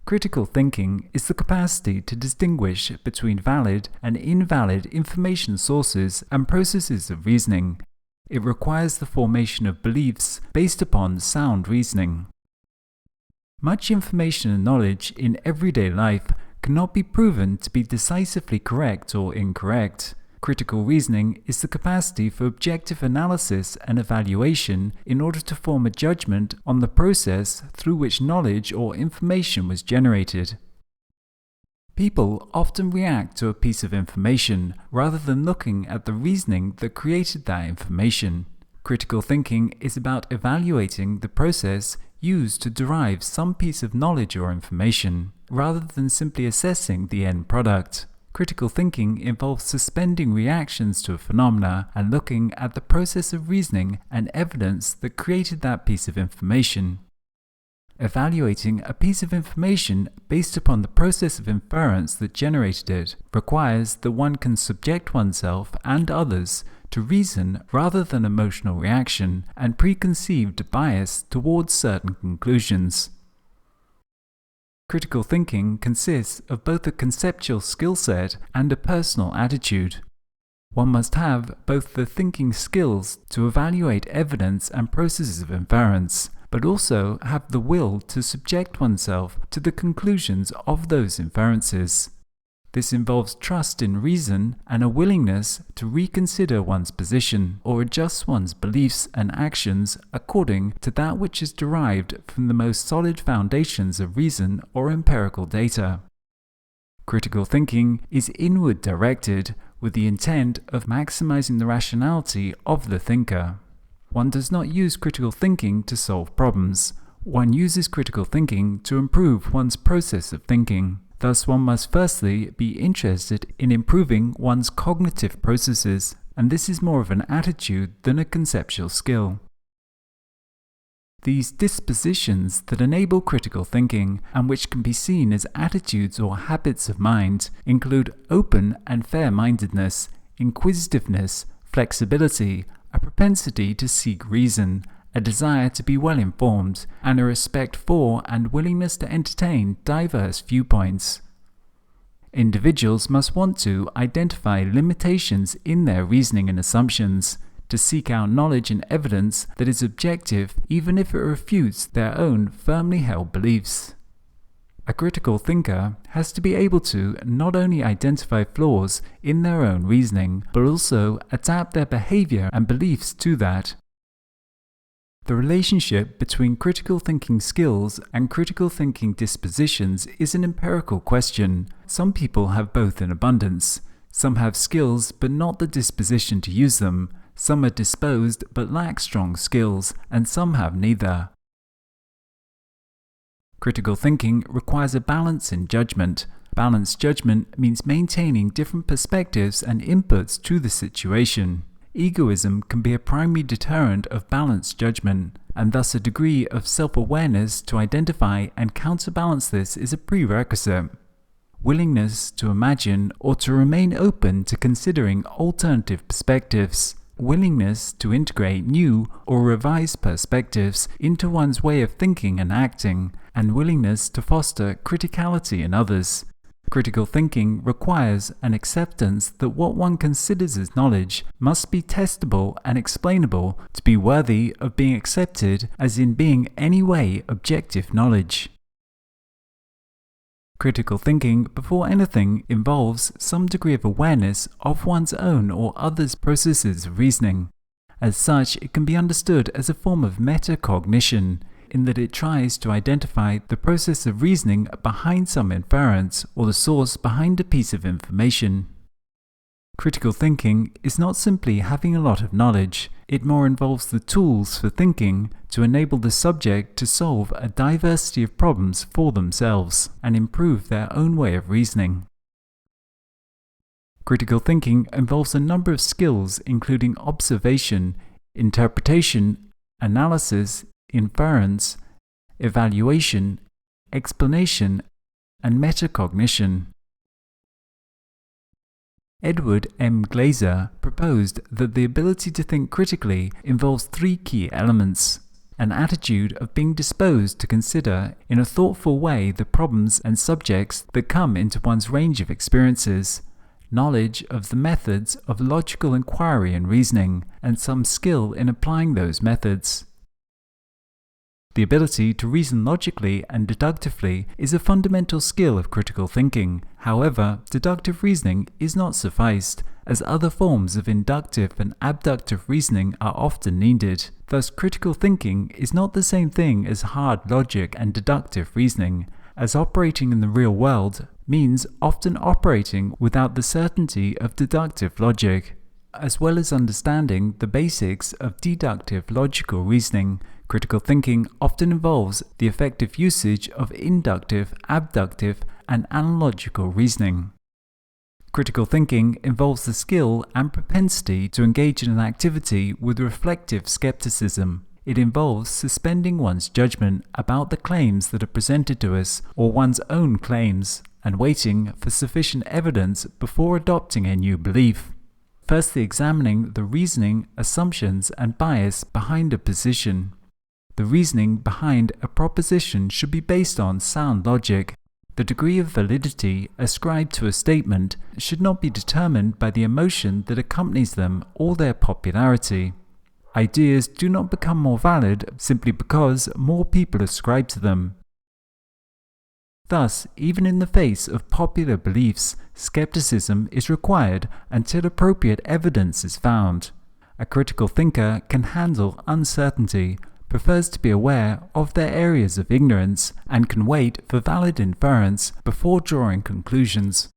Critical thinking is the capacity to distinguish between valid and invalid information sources and processes of reasoning. It requires the formation of beliefs based upon sound reasoning. Much information and knowledge in everyday life cannot be proven to be decisively correct or incorrect. Critical reasoning is the capacity for objective analysis and evaluation in order to form a judgment on the process through which knowledge or information was generated. People often react to a piece of information rather than looking at the reasoning that created that information. Critical thinking is about evaluating the process used to derive some piece of knowledge or information, rather than simply assessing the end product. Critical thinking involves suspending reactions to a phenomena and looking at the process of reasoning and evidence that created that piece of information. Evaluating a piece of information based upon the process of inference that generated it requires that one can subject oneself and others to reason rather than emotional reaction and preconceived bias towards certain conclusions. Critical thinking consists of both a conceptual skill set and a personal attitude. One must have both the thinking skills to evaluate evidence and processes of inference, but also have the will to subject oneself to the conclusions of those inferences. This involves trust in reason and a willingness to reconsider one's position or adjust one's beliefs and actions according to that which is derived from the most solid foundations of reason or empirical data. Critical thinking is inward directed with the intent of maximizing the rationality of the thinker. One does not use critical thinking to solve problems. One uses critical thinking to improve one's process of thinking. Thus, one must firstly be interested in improving one's cognitive processes, and this is more of an attitude than a conceptual skill. These dispositions that enable critical thinking, and which can be seen as attitudes or habits of mind, include open and fair-mindedness, inquisitiveness, flexibility, a propensity to seek reason, a desire to be well informed, and a respect for and willingness to entertain diverse viewpoints. Individuals must want to identify limitations in their reasoning and assumptions, to seek out knowledge and evidence that is objective even if it refutes their own firmly held beliefs. A critical thinker has to be able to not only identify flaws in their own reasoning, but also adapt their behavior and beliefs to that. The relationship between critical thinking skills and critical thinking dispositions is an empirical question. Some people have both in abundance. Some have skills but not the disposition to use them. Some are disposed but lack strong skills, and some have neither. Critical thinking requires a balance in judgment. Balanced judgment means maintaining different perspectives and inputs to the situation. Egoism can be a primary deterrent of balanced judgment, and thus a degree of self-awareness to identify and counterbalance this is a prerequisite. Willingness to imagine or to remain open to considering alternative perspectives. Willingness to integrate new or revised perspectives into one's way of thinking and acting, and willingness to foster criticality in others. Critical thinking requires an acceptance that what one considers as knowledge must be testable and explainable to be worthy of being accepted as in being any way objective knowledge. Critical thinking, before anything, involves some degree of awareness of one's own or others' processes of reasoning. As such, it can be understood as a form of metacognition, in that it tries to identify the process of reasoning behind some inference or the source behind a piece of information. Critical thinking is not simply having a lot of knowledge, it more involves the tools for thinking to enable the subject to solve a diversity of problems for themselves and improve their own way of reasoning. Critical thinking involves a number of skills including observation, interpretation, analysis, inference, evaluation, explanation, and metacognition. Edward M. Glaser proposed that the ability to think critically involves three key elements: an attitude of being disposed to consider in a thoughtful way the problems and subjects that come into one's range of experiences, knowledge of the methods of logical inquiry and reasoning, and some skill in applying those methods. The ability to reason logically and deductively is a fundamental skill of critical thinking. However, deductive reasoning is not sufficed, as other forms of inductive and abductive reasoning are often needed. Thus, critical thinking is not the same thing as hard logic and deductive reasoning, as operating in the real world means often operating without the certainty of deductive logic. As well as understanding the basics of deductive logical reasoning, critical thinking often involves the effective usage of inductive, abductive, and analogical reasoning. Critical thinking involves the skill and propensity to engage in an activity with reflective skepticism. It involves suspending one's judgment about the claims that are presented to us or one's own claims, and waiting for sufficient evidence before adopting a new belief. Firstly, examining the reasoning, assumptions, and bias behind a position. The reasoning behind a proposition should be based on sound logic. The degree of validity ascribed to a statement should not be determined by the emotion that accompanies them or their popularity. Ideas do not become more valid simply because more people ascribe to them. Thus, even in the face of popular beliefs, skepticism is required until appropriate evidence is found. A critical thinker can handle uncertainty, prefers to be aware of their areas of ignorance, and can wait for valid inference before drawing conclusions.